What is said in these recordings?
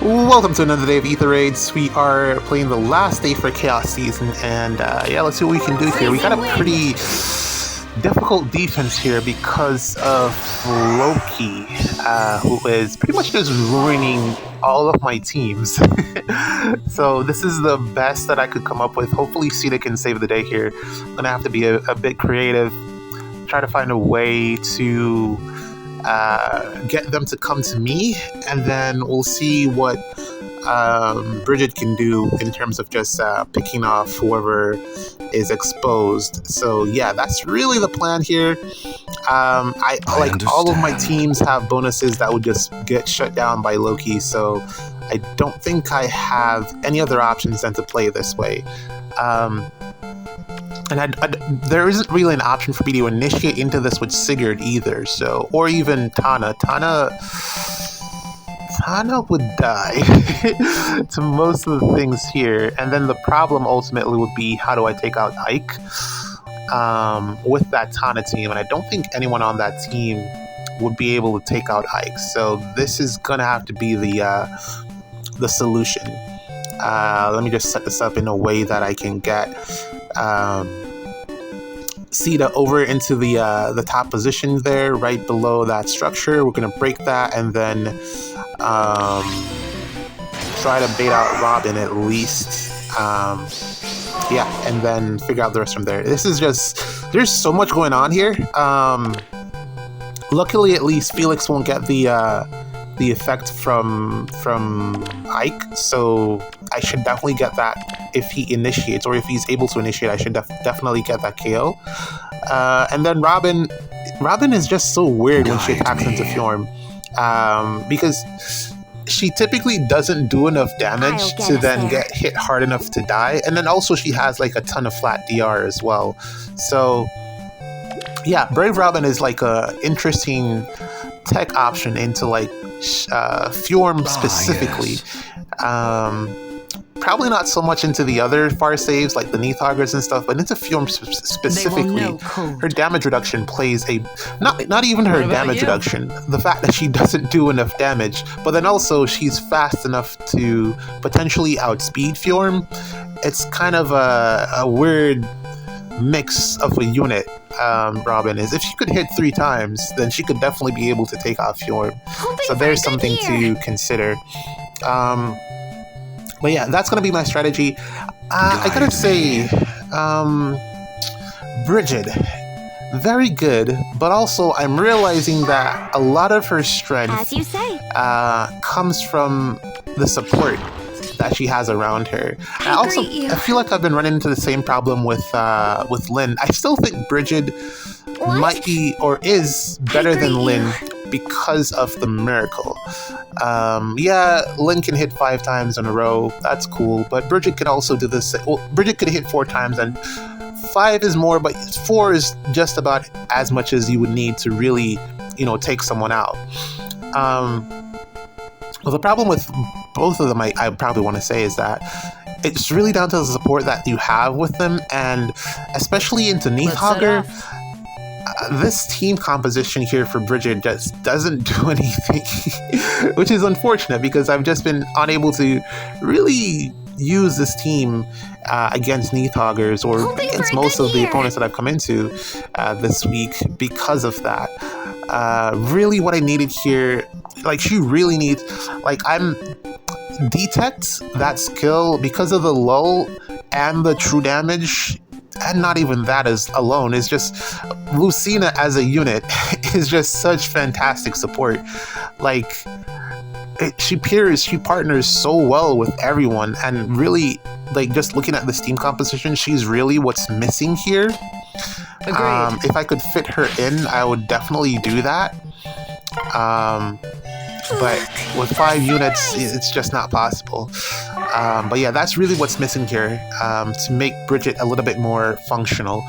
Welcome to another day of Ether Raids. We are playing the last day for Chaos Season, and yeah, let's see what we can do here. We got a pretty difficult defense here because of Loki, who is pretty much just ruining all of my teams. So this is the best that I could come up with. Hopefully Sita can save the day here. I'm gonna have to be a bit creative, try to find a way to get them to come to me, and then we'll see what Bridget can do in terms of just picking off whoever is exposed. So yeah, that's really the plan here. I like understand. All of my teams have bonuses that would just get shut down by Loki, so I don't think I have any other options than to play this way. And there isn't really an option for me to initiate into this with Sigurd either, so, or even Tana. Tana would die to most of the things here, and then the problem ultimately would be, how do I take out Ike with that Tana team? And I don't think anyone on that team would be able to take out Ike, so this is gonna have to be the solution. Let me just set this up in a way that I can get Sita over into the top position there, right below that structure. We're gonna break that and then try to bait out Robin at least. Yeah, and then figure out the rest from there. This is just, there's so much going on here. Luckily, at least Felix won't get the effect from Ike, so I should definitely get that if he initiates, or if he's able to initiate. I should definitely get that KO. And then Robin is just so weird when she attacks into Fjorm, because she typically doesn't do enough damage to then get hit hard enough to die, and then also she has like a ton of flat DR as well. So yeah, Brave Robin is like a interesting tech option into like Fjorm specifically. Yes. Probably not so much into the other far saves like the Neathhoggers and stuff, but into Fjorm specifically, her damage reduction plays a not even her damage reduction, the fact that she doesn't do enough damage, but then also she's fast enough to potentially outspeed Fjorm. It's kind of a weird mix of a unit. Robin is. If she could hit 3 times, then she could definitely be able to take out Fjorm. So there's something to consider. But yeah, that's going to be my strategy. I gotta say, Bridget, very good, but also I'm realizing that a lot of her strength, as you say, comes from the support that she has around her. I feel like I've been running into the same problem with Lynn. I still think Bridget might be, or is, better than Lynn because of the miracle. Yeah, Lynn can hit 5 times in a row. That's cool, but Bridget could also do this. Well, Bridget could hit 4 times, and 5 is more, but 4 is just about as much as you would need to really, take someone out. Well, the problem with both of them, I probably want to say, is that it's really down to the support that you have with them, and especially into Neathhogger, this team composition here for Bridget just doesn't do anything, which is unfortunate because I've just been unable to really use this team against Neathoggers, or against most of the opponents that I've come into this week because of that. Really what I needed here, like she really needs, like I'm detect that skill because of the lull and the true damage, and not even that is alone. It's just Lucina as a unit is just such fantastic support. Like she partners so well with everyone, and really, like, just looking at this team composition, she's really what's missing here. If I could fit her in, I would definitely do that. But with 5 units, it's just not possible. But yeah, that's really what's missing here, to make Bridget a little bit more functional.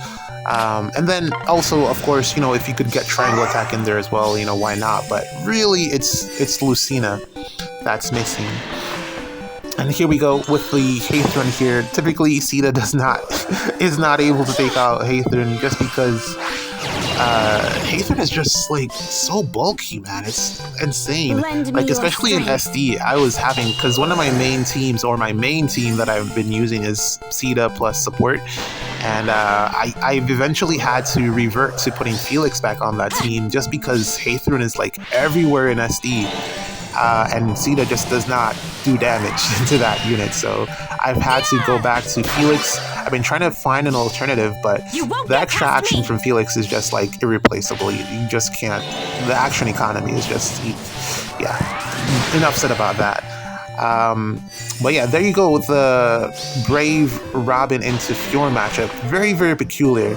And then also, of course, if you could get triangle attack in there as well, why not? But really, it's Lucina that's missing. And here we go with the Hathron here. Typically, Sita is not able to take out Hathron just because Ather is just like so bulky, man. It's insane. Lend me Like, your especially in strength. SD, I was having, because one of my main teams, or my main team that I've been using is Sita plus support, and I've eventually had to revert to putting Felix back on that team just because Ather is like everywhere in SD. And Sita just does not do damage to that unit, so I've had to go back to Felix. I've been trying to find an alternative, but the extra action from Felix is just like irreplaceable. You just can't. The action economy is just, yeah. Enough said about that. But yeah, there you go with the Brave Robin into Fjorm matchup. Very, very peculiar.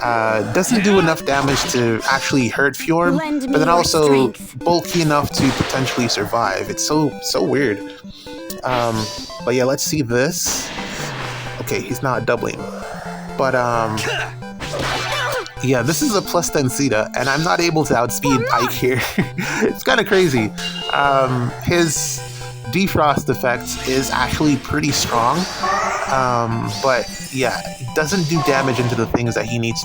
Doesn't do enough damage to actually hurt Fjorm, but then also bulky enough to potentially survive. It's so weird. But yeah, let's see this. Okay, he's not doubling. But yeah, this is a plus 10 Sita, and I'm not able to outspeed Ike here. It's kind of crazy. His defrost effect is actually pretty strong. But yeah, it doesn't do damage into the things that he needs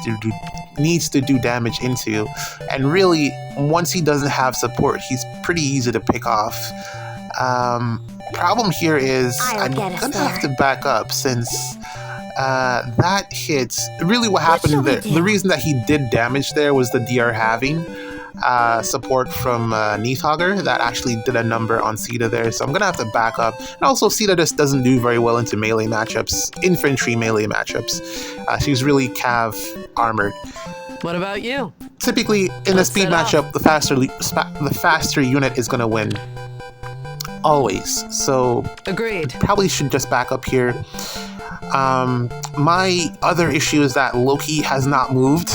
to do damage into. And really, once he doesn't have support, he's pretty easy to pick off. Problem here is I'm gonna have to back up since that hit. Really, what happened there? The reason that he did damage there was the DR having support from Neathogger that actually did a number on Sita there, so I'm gonna have to back up. And also, Sita just doesn't do very well into melee matchups, infantry melee matchups. She's really cav armored. What about you? Typically, in a speed matchup, the faster unit is gonna win. Always. So Agreed. Probably should just back up here. My other issue is that Loki has not moved,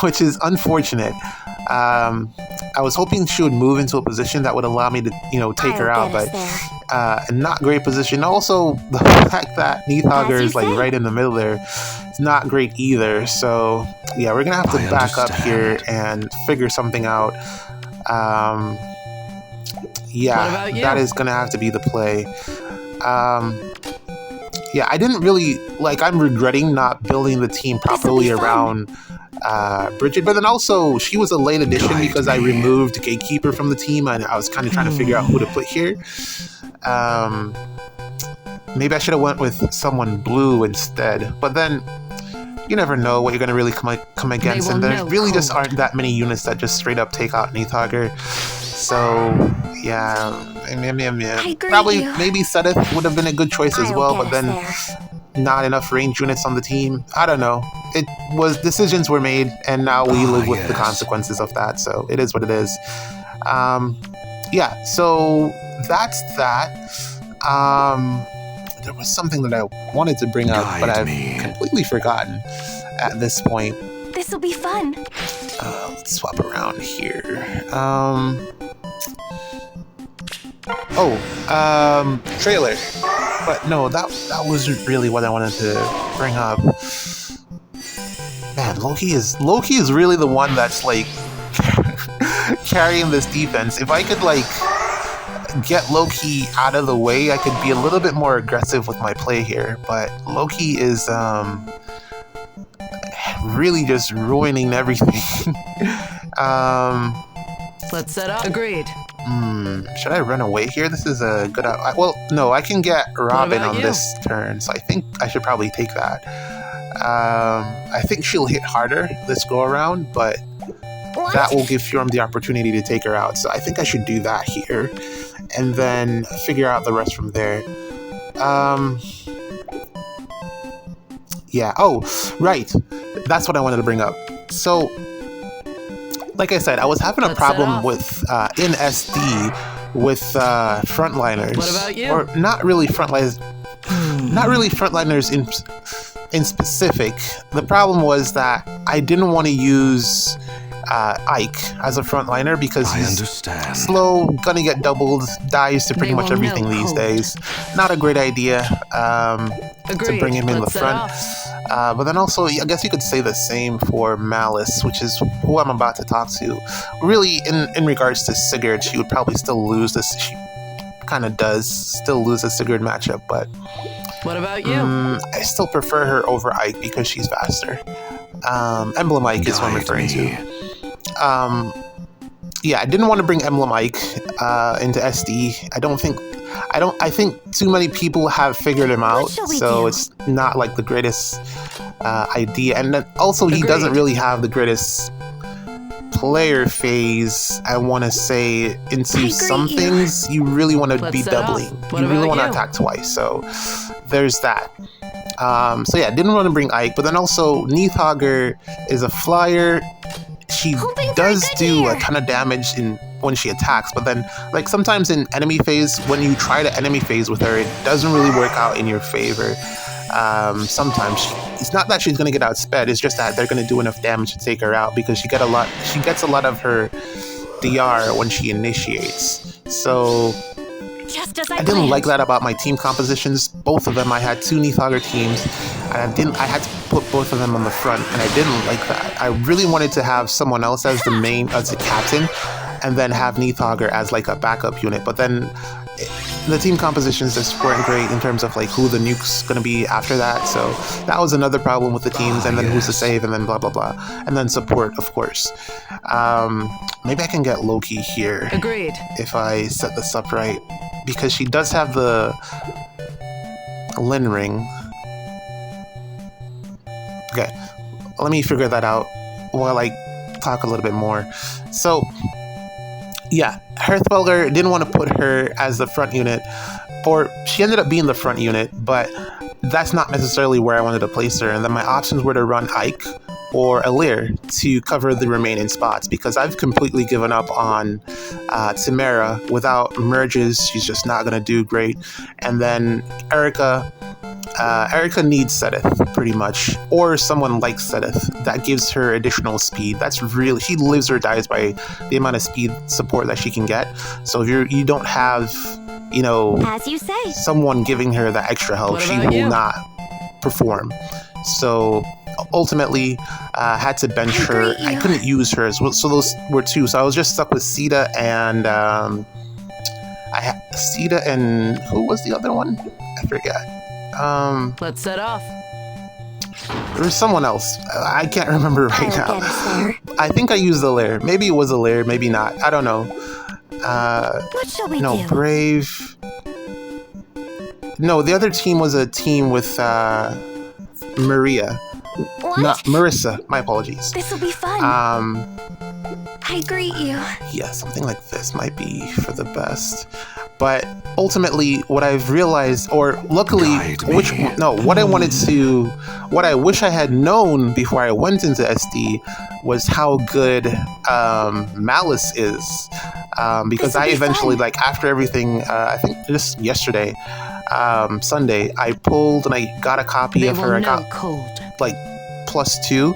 which is unfortunate. I was hoping she would move into a position that would allow me to, take her out, but not great position. Also, the fact that Neathogger is like right in the middle there, it's not great either. So yeah, we're gonna have to back up here and figure something out. Yeah, that is gonna have to be the play. Yeah, I didn't really I'm regretting not building the team properly around Bridget, but then also she was a late addition because I removed Gatekeeper from the team and I was kind of trying to figure out who to put here. Maybe I should have went with someone blue instead, but then you never know what you're going to really come against, and there really just aren't that many units that just straight up take out Neathogger. So yeah, probably maybe Sedith would have been a good choice as well, but then not enough range units on the team. I don't know. Decisions were made, and now we live with the consequences of that. So it is what it is. Yeah. So that's that. There was something that I wanted to bring up, but I've completely forgotten at this point. This'll be fun. Let's swap around here. Trailer. But no, that wasn't really what I wanted to bring up. Man, Loki is really the one that's carrying this defense. If I could get Loki out of the way, I could be a little bit more aggressive with my play here. But Loki is really just ruining everything. Let's set up. Agreed. Should I run away here? This is a good... well, no, I can get Robin on this turn, so I think I should probably take that. I think she'll hit harder this go around, but that will give Fjorm the opportunity to take her out. So I think I should do that here, and then figure out the rest from there. Yeah. Oh, right. That's what I wanted to bring up. So, like I said, I was having a problem with in SD with frontliners. What about you? Or not really frontliners. Not really frontliners in specific. The problem was that I didn't want to use Ike as a frontliner because he's slow, gonna get doubled, dies to pretty much everything these days. Not a great idea to bring him in the front. But then also, I guess you could say the same for Malice, which is who I'm about to talk to. Really, in regards to Sigurd, she would probably still lose this. She kind of does still lose a Sigurd matchup, but what about you? I still prefer her over Ike because she's faster. Emblem Ike is what I'm referring to. Yeah, I didn't want to bring Emblem Ike into SD. I think too many people have figured him out, so it's not like the greatest idea. And then also he doesn't really have the greatest player phase, I want to say, into some things. You really want to be doubling. You really want to attack twice, so there's that. So yeah, didn't want to bring Ike, but then also Neathhogger is a flyer. She does do a ton of damage when she attacks, but then like sometimes in enemy phase, when you try to enemy phase with her, it doesn't really work out in your favor. Sometimes it's not that she's going to get outsped, it's just that they're going to do enough damage to take her out because she gets a lot of her DR when she initiates. So I didn't like that about my team compositions. Both of them, I had 2 Neathhogger teams, and I had to put both of them on the front, and I didn't like that. I really wanted to have someone else as the captain, and then have Neathhogger as like a backup unit. But then the team compositions just weren't great in terms of like who the nuke's gonna be after that. So that was another problem with the teams, and then who's to save, and then blah blah blah, and then support, of course. Maybe I can get Loki here. Agreed. If I set this up right, because she does have the Lin ring. Okay, let me figure that out while I talk a little bit more. So yeah, Hearthfelger didn't want to put her as the front unit, or she ended up being the front unit, but that's not necessarily where I wanted to place her. And then my options were to run Ike or Ather to cover the remaining spots, because I've completely given up on Tamara. Without merges, she's just not going to do great. And then Erica needs Sedith, pretty much, or someone like Sedith that gives her additional speed. That's really, she lives or dies by the amount of speed support that she can get. So if you don't have, you know, as you say, someone giving her that extra help, she will not perform. So ultimately, had to bench her. I couldn't use her as well, so those were 2. So I was just stuck with Sita and I had Sita and who was the other one? I forget. Let's set off. There was someone else. I can't remember right now. I think I used the lair. Maybe it was a lair, maybe not. I don't know. What shall we no, do? Brave. No, the other team was a team with Maria. What? Not Marissa. My apologies. This will be fun. I greet you. Yeah, something like this might be for the best. But ultimately, what I've realized, or luckily, what I wish I had known before I went into SD was how good Malice is. Because I eventually, like, after everything, I think just yesterday, Sunday, I pulled and I got a copy of her. I got like +2,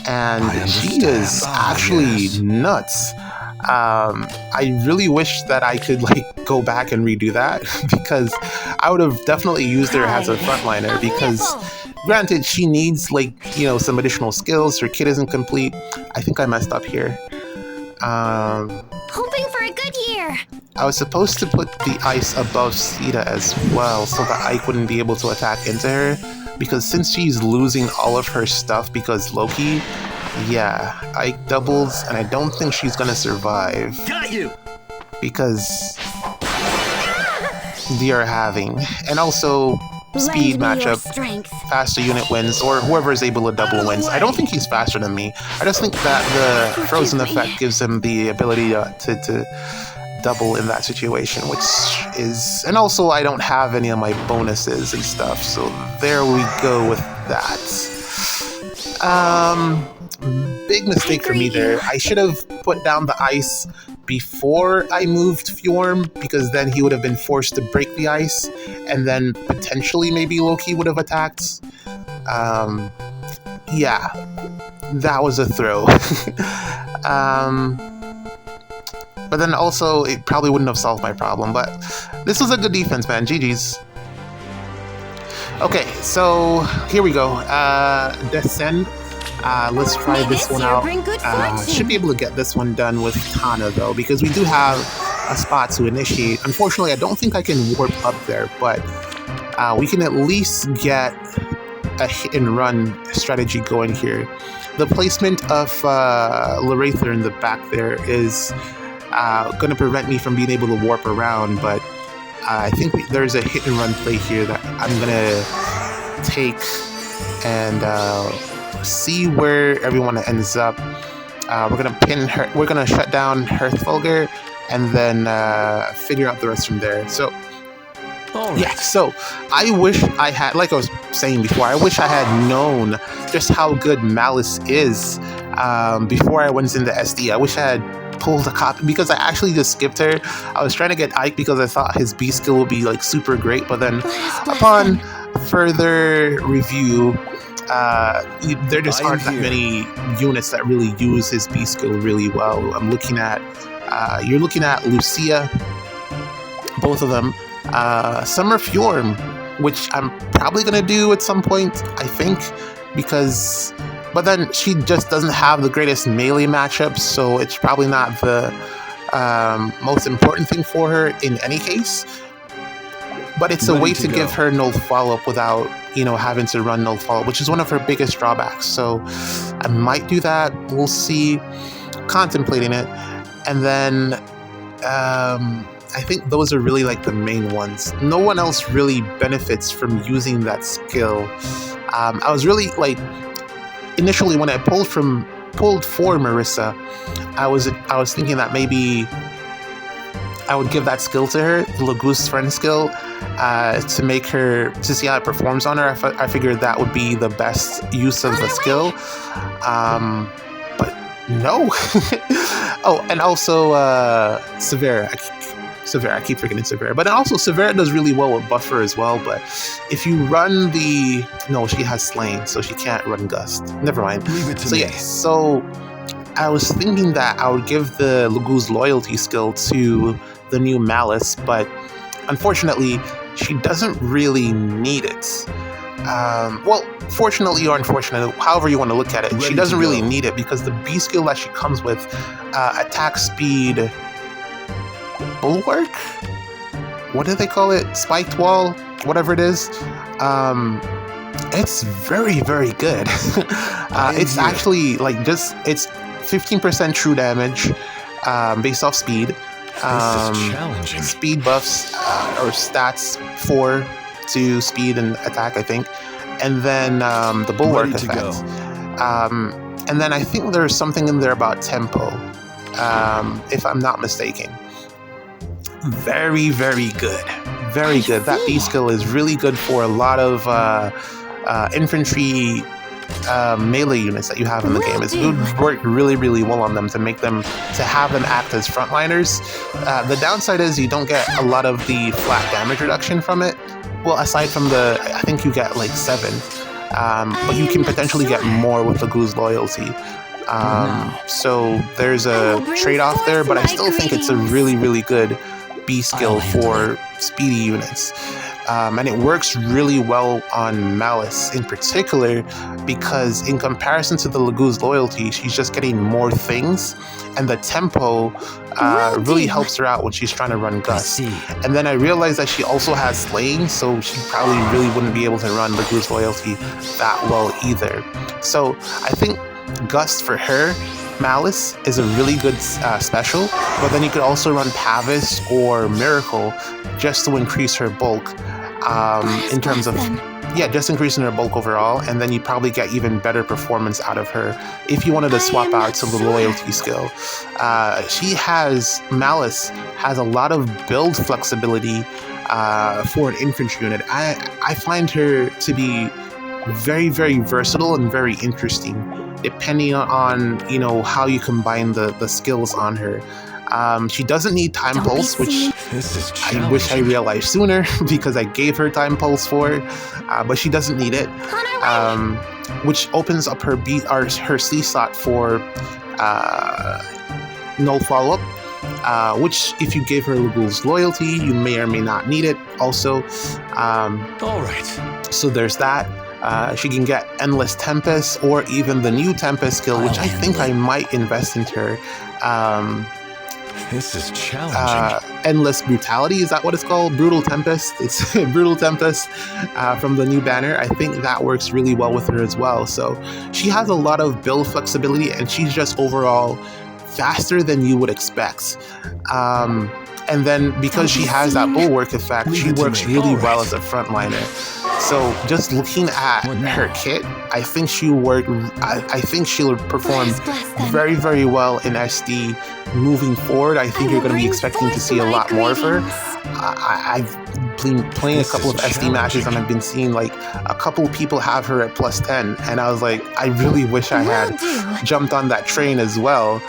and she is actually nuts. I really wish that I could like go back and redo that, because I would have definitely used her as a frontliner, because granted, she needs like, you know, some additional skills. Her kit isn't complete. I think I messed up here. Hoping for a good year. I was supposed to put the ice above Sita as well, so that Ike wouldn't be able to attack into her, because since she's losing all of her stuff because Loki, yeah, Ike doubles, and I don't think she's gonna survive. Got you! Because they are having, and also speed matchup, faster unit wins, or whoever is able to double wins. I don't think he's faster than me. I just think that the frozen effect gives him the ability to double in that situation, which is, and also I don't have any of my bonuses and stuff, so there we go with that. Big mistake for me there. I should have put down the ice before I moved Fjorm, because then he would have been forced to break the ice, and then potentially maybe Loki would have attacked. Yeah, that was a throw. But then also, it probably wouldn't have solved my problem, but this was a good defense, man. GG's. Okay, so here we go. Descend. Let's try this one out. Should be able to get this one done with Tana, though, because we do have a spot to initiate. Unfortunately, I don't think I can warp up there, but we can at least get a hit and run strategy going here. The placement of Lorather in the back there is going to prevent me from being able to warp around, but I think there's a hit and run play here that I'm going to take and see where everyone ends up. We're going to pin her. We're going to shut down Hearthfulger and then figure out the rest from there. So, yeah, so I wish I had, like I was saying before, I wish I had known just how good Malice is before I went into SD. I wish I had pulled a copy, because I actually just skipped her. I was trying to get Ike because I thought his B skill would be like super great, but then upon further review, there just aren't that many units that really use his B skill really well. I'm looking at, you're looking at Lucia, both of them. Summer Fjorm, which I'm probably going to do at some point, I think, because, but then she just doesn't have the greatest melee matchups, so it's probably not the most important thing for her in any case. But it's a way to give her null follow-up without, you know, having to run null follow-up, which is one of her biggest drawbacks. So I might do that. We'll see. Contemplating it. And then I think those are really like the main ones. No one else really benefits from using that skill. I was really like, initially when I pulled for Marissa, I was thinking that maybe I would give that skill to her, the Lagoose friend skill, to make her, to see how it performs on her. I figured that would be the best use of the skill. But no. Oh, and also Severa. I keep forgetting Severa. But also Severa does really well with Buffer as well. But if you run the... No, she has Slain, so she can't run Gust. Never mind. Leave it to me. Yeah, so I was thinking that I would give the Lagoose Loyalty skill to the new Malice, but unfortunately, she doesn't really need it. Well, fortunately or unfortunately, however you want to look at it, she doesn't really need it because the B skill that she comes with, attack speed... Bulwark? What do they call it? Spiked wall? Whatever it is. It's very, very good. It's actually like just, it's 15% true damage based off speed. Speed buffs or stats 4 to speed and attack, I think. And then the Bulwark effect. And then I think there's something in there about tempo, if I'm not mistaken. Very, very good. Very good. That B skill is really good for a lot of infantry melee units that you have in the game. It would work really, really well on them to make them, to have them act as frontliners. The downside is you don't get a lot of the flat damage reduction from it. Well, aside from the, I think you get like 7. But you can potentially get more with the Goose Loyalty. So there's a trade-off there, but I still think it's a really, really good B skill for speedy units. And it works really well on Malice in particular because in comparison to the Lagoose Loyalty, she's just getting more things, and the tempo really helps her out when she's trying to run Gust. And then I realized that she also has Slaying, so she probably really wouldn't be able to run Lagoose Loyalty that well either. So I think Gust for her, Malice, is a really good special, but then you could also run Pavis or Miracle just to increase her bulk in terms of, just increasing her bulk overall, and then you probably get even better performance out of her if you wanted to swap out to the Loyalty skill. Malice has a lot of build flexibility for an infantry unit. I find her to be very, very versatile and very interesting, depending on, you know, how you combine the skills on her. She doesn't need Time Pulse, which I wish I realized sooner because I gave her Time Pulse for it, but she doesn't need it, which opens up her C slot for null follow-up, which if you gave her Lagoose Loyalty, you may or may not need it also. All right. So there's that. She can get Endless Tempest or even the new Tempest skill, which I think I might invest into her. This is challenging. Endless Brutality, is that what it's called? Brutal Tempest. It's Brutal Tempest from the new banner. I think that works really well with her as well. So she has a lot of build flexibility, and she's just overall faster than you would expect. And then because she has that bulwark effect, she works really well as a frontliner. So just looking at her kit, I think she'll work. I think she'll perform very, very well in SD moving forward. I think you're going to be expecting to see a lot more of her. I've been playing a couple of SD matches, and I've been seeing like a couple of people have her at +10, and I was like, I really wish I had jumped on that train as well.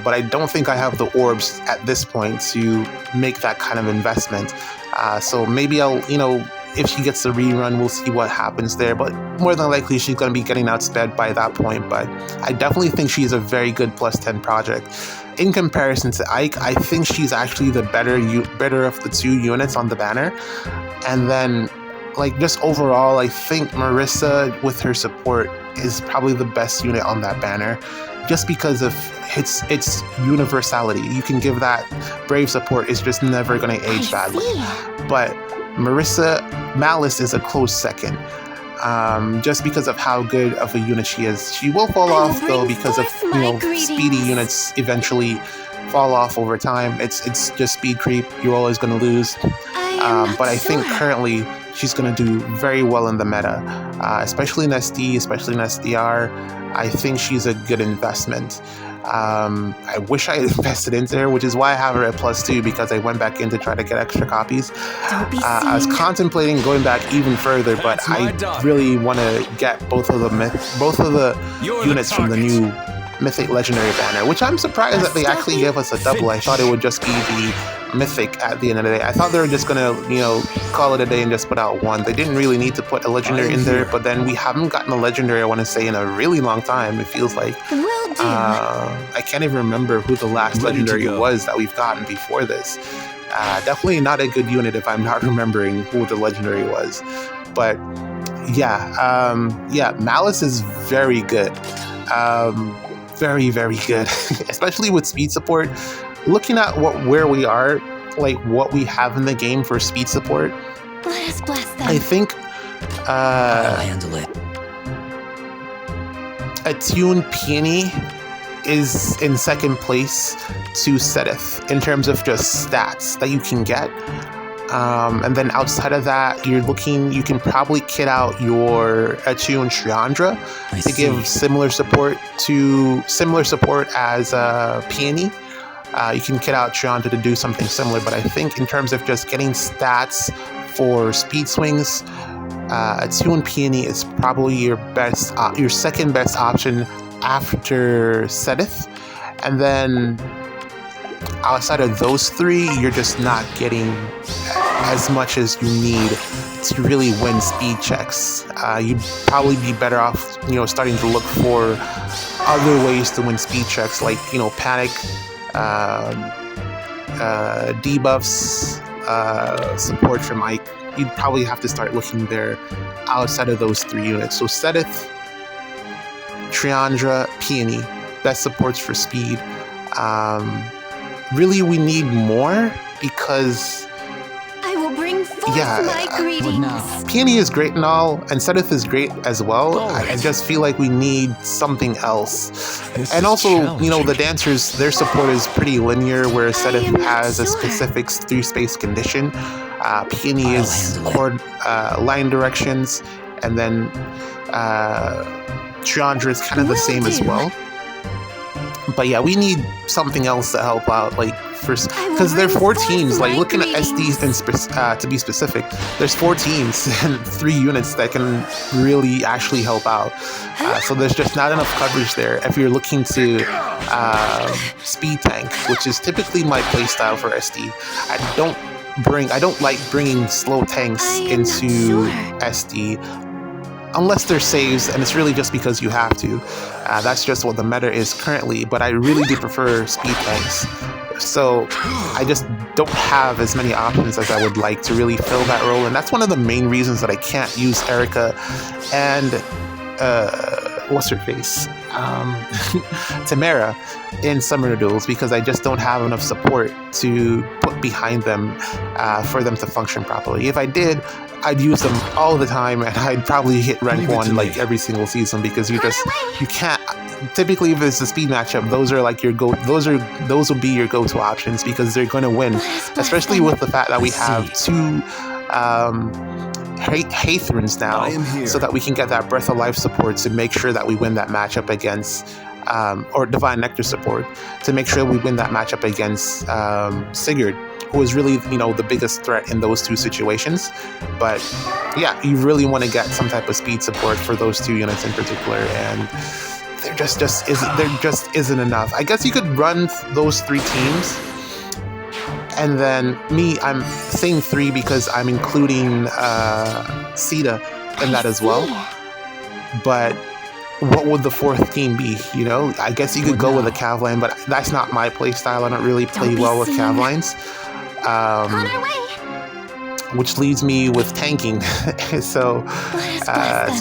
But I don't think I have the orbs at this point to make that kind of investment. So maybe I'll, if she gets the rerun, we'll see what happens there. But more than likely, she's going to be getting outsped by that point. But I definitely think she's a very good +10 project. In comparison to Ike, I think she's actually the better of the two units on the banner. And then, just overall, I think Marissa with her support is probably the best unit on that banner, just because of its universality. You can give that Brave support, is just never going to age badly. But Malice is a close second, just because of how good of a unit she is. She will fall off though, because of speedy units eventually fall off over time. It's just speed creep. You're always going to lose. But I think currently she's going to do very well in the meta, especially in SD, especially in SDR. I think she's a good investment. I wish I had invested into her, which is why I have her at +2, because I went back in to try to get extra copies. I was contemplating going back even further, but I really want to get both of the units from the new Mythic Legendary banner, which I'm surprised that they actually gave us a double. I thought it would just be the Mythic at the end of the day. I thought they were just gonna, call it a day and just put out one. They didn't really need to put a Legendary in there, but then we haven't gotten a Legendary, I want to say, in a really long time, it feels like. I can't even remember who the last Legendary was that we've gotten before this. Definitely not a good unit if I'm not remembering who the Legendary was. But yeah, Malice is very good. Very, very good, especially with speed support. Looking at where we are, what we have in the game for speed support, let us bless them. I think I'll handle it. Attune Peony is in second place to Sedith in terms of just stats that you can get. And then outside of that, you can probably kit out your Attune Triandra to give similar support as Peony. You can kit out Triandra to do something similar, but I think in terms of just getting stats for speed swings, Attune Peony is probably your second best option after Sedith. And then outside of those three, you're just not getting as much as you need to really win speed checks. You'd probably be better off, starting to look for other ways to win speed checks, like, panic, debuffs, support from Ike. You'd probably have to start looking there outside of those three units. So Sedith, Triandra, Peony, best supports for speed. Really, we need more, because I will bring forth my greetings. Peony is great and all, and Sedith is great as well. I just feel like we need something else. And also, the dancers, their support is pretty linear, whereas Sedith has a specific 3-space condition. Peony is line directions, and then Triandra is kind of the same as well. But yeah, we need something else to help out, because there are 4 teams. Looking at SD, and to be specific, there's 4 teams and 3 units that can really actually help out. So there's just not enough coverage there if you're looking to speed tank, which is typically my playstyle for SD. I don't like bringing slow tanks into SD. Unless they're saves, and it's really just because you have to. That's just what the meta is currently, but I really do prefer speed tanks. So I just don't have as many options as I would like to really fill that role, and that's one of the main reasons that I can't use Erica and what's her face? Tamara in Summoner Duels, because I just don't have enough support to put behind them for them to function properly. If I did, I'd use them all the time, and I'd probably hit rank 1 like every single season, because you can't. Typically, if it's a speed matchup, those are like those will be your go-to options, because they're going to win, especially with the fact that we have 2 Hathrens now, so that we can get that Breath of Life support to make sure that we win that matchup against, or Divine Nectar support to make sure we win that matchup against Sigurd, who is really, the biggest threat in those 2 situations. But yeah, you really want to get some type of speed support for those 2 units in particular, and there just isn't enough. I guess you could run those 3 teams. And then I'm saying 3 because I'm including Sita in that as well. But what would the 4th team be? I guess you could go with a Cavline, but that's not my play style. I don't really play well with Cavlines. Which leaves me with tanking. so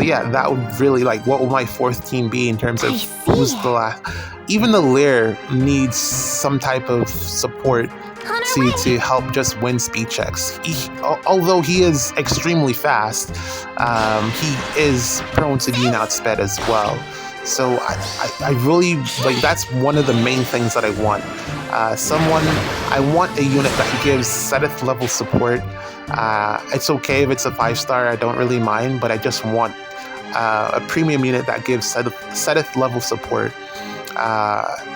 yeah, that would really, what would my 4th team be in terms of who's the last? Even the Lair needs some type of support to help just win speed checks. Although he is extremely fast, he is prone to being outsped as well. So I really, that's one of the main things that I want. I want a unit that gives Seteth level support. It's okay if it's a 5-star, I don't really mind, but I just want a premium unit that gives Seteth level support,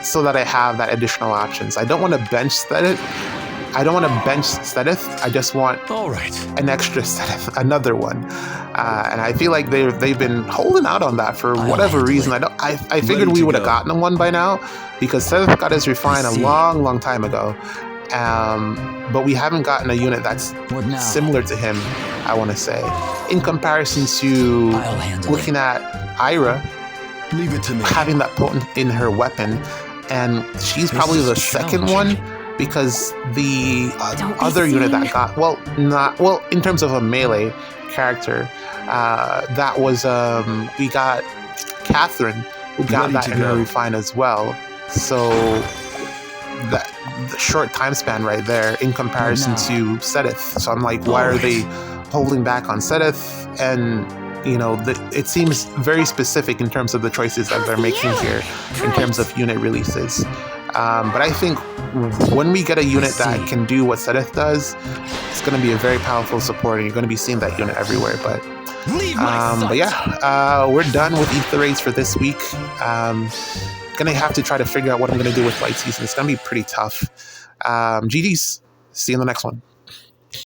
so that I have that additional options. I don't want to bench Seteth. I just want an extra Seteth, another one. And I feel like they've been holding out on that for whatever reason. I figured we would have gotten one by now, because Seteth got his refine a long time ago. But we haven't gotten a unit that's similar to him, I want to say. In comparison to looking at Ira, having that potent in her weapon, and she's probably the second one, because the other unit that got, in terms of a melee character, that was, we got Catherine, who got that in her refine as well. So that the short time span right there in comparison to Seteth. So I'm like, why are they holding back on Seteth? And it seems very specific in terms of the choices that they're making here in terms of unit releases. But I think when we get a unit that can do what Seteth does, it's going to be a very powerful support, and you're going to be seeing that unit everywhere. But yeah, we're done with Ether raids for this week. Gonna have to try to figure out what I'm going to do with Light Season. It's going to be pretty tough. GG's. See you in the next one.